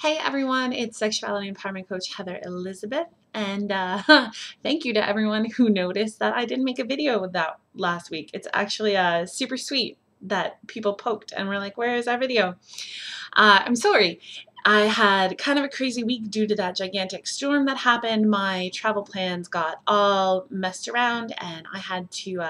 Hey everyone, it's Sexuality Empowerment Coach Heather Elizabeth, and thank you to everyone who noticed that I didn't make a video with that last week. It's actually super sweet that people poked and were like, where is our video? I'm sorry. I had kind of a crazy week due to that gigantic storm that happened. My travel plans got all messed around, and I had to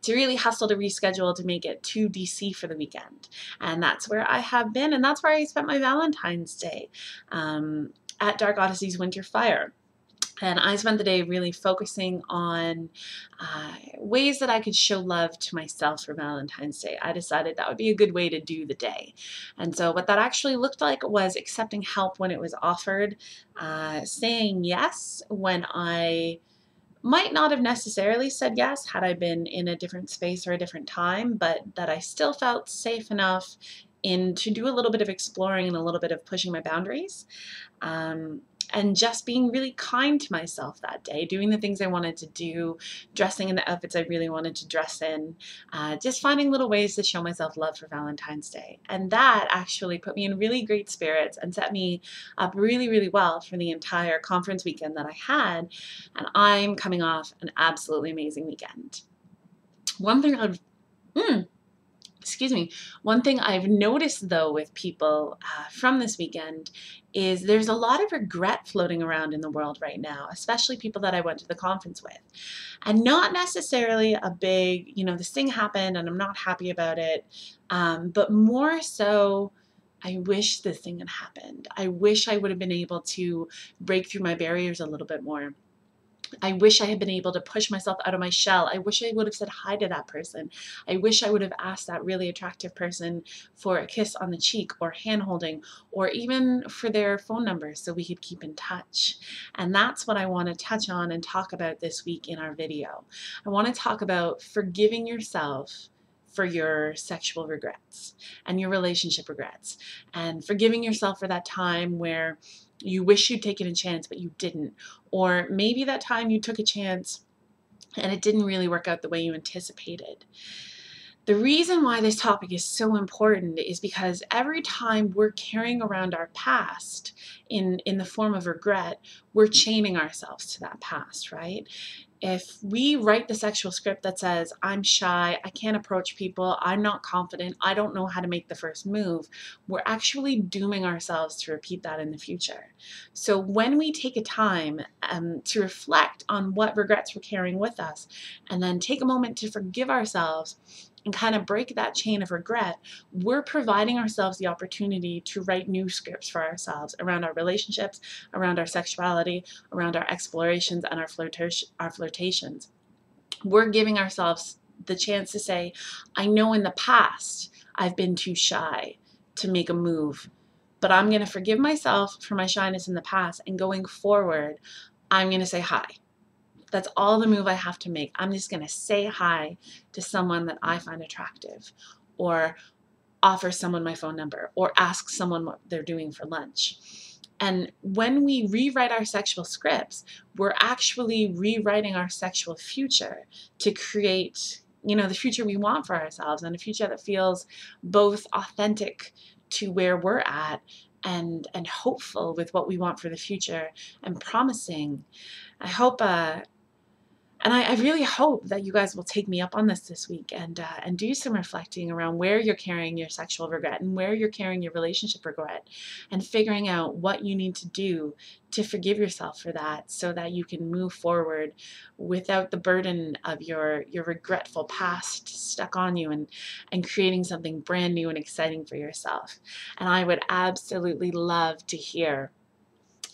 really hustle to reschedule to make it to DC for the weekend. And that's where I have been, and that's where I spent my Valentine's Day at Dark Odyssey's Winter Fire. And I spent the day really focusing on ways that I could show love to myself for Valentine's Day. I decided that would be a good way to do the day. And so what that actually looked like was accepting help when it was offered, saying yes when I might not have necessarily said yes had I been in a different space or a different time, but that I still felt safe enough in to do a little bit of exploring and a little bit of pushing my boundaries. Um, and just being really kind to myself that day, doing the things I wanted to do, dressing in the outfits I really wanted to dress in, just finding little ways to show myself love for Valentine's Day. And that actually put me in really great spirits and set me up really, really well for the entire conference weekend that I had. And I'm coming off an absolutely amazing weekend. One thing I've excuse me. One thing I've noticed though with people from this weekend is there's a lot of regret floating around in the world right now, especially people that I went to the conference with. And not necessarily a big, this thing happened and I'm not happy about it, but more so, I wish this thing had happened. I wish I would have been able to break through my barriers a little bit more. I wish I had been able to push myself out of my shell. I wish I would have said hi to that person. I wish I would have asked that really attractive person for a kiss on the cheek or hand holding or even for their phone number so we could keep in touch. And that's what I want to touch on and talk about this week in our video. I want to talk about forgiving yourself for your sexual regrets and your relationship regrets, and forgiving yourself for that time where you wish you'd taken a chance but you didn't, or maybe that time you took a chance and it didn't really work out the way you anticipated. The reason why this topic is so important is because every time we're carrying around our past in the form of regret, we're chaining ourselves to that past, right? If we write the sexual script that says, I'm shy, I can't approach people, I'm not confident, I don't know how to make the first move, we're actually dooming ourselves to repeat that in the future. So when we take a time to reflect on what regrets we're carrying with us, and then take a moment to forgive ourselves and kind of break that chain of regret, we're providing ourselves the opportunity to write new scripts for ourselves around our relationships, around our sexuality, around our explorations and our flirtations. We're giving ourselves the chance to say, I know in the past I've been too shy to make a move, but I'm going to forgive myself for my shyness in the past, and going forward, I'm going to say hi. That's all the move I have to make. I'm just going to say hi to someone that I find attractive, or offer someone my phone number, or ask someone what they're doing for lunch. And when we rewrite our sexual scripts, we're actually rewriting our sexual future to create, the future we want for ourselves, and a future that feels both authentic to where we're at and hopeful with what we want for the future, and promising. I hope and I really hope that you guys will take me up on this week, and do some reflecting around where you're carrying your sexual regret and where you're carrying your relationship regret, and figuring out what you need to do to forgive yourself for that, so that you can move forward without the burden of your regretful past stuck on you, and creating something brand new and exciting for yourself. And I would absolutely love to hear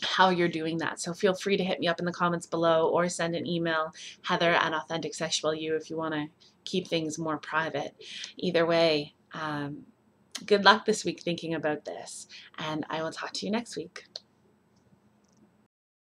how you're doing that. So feel free to hit me up in the comments below, or send an email, heather@authentic-sexual-you, if you want to keep things more private. Either way, good luck this week thinking about this, and I will talk to you next week.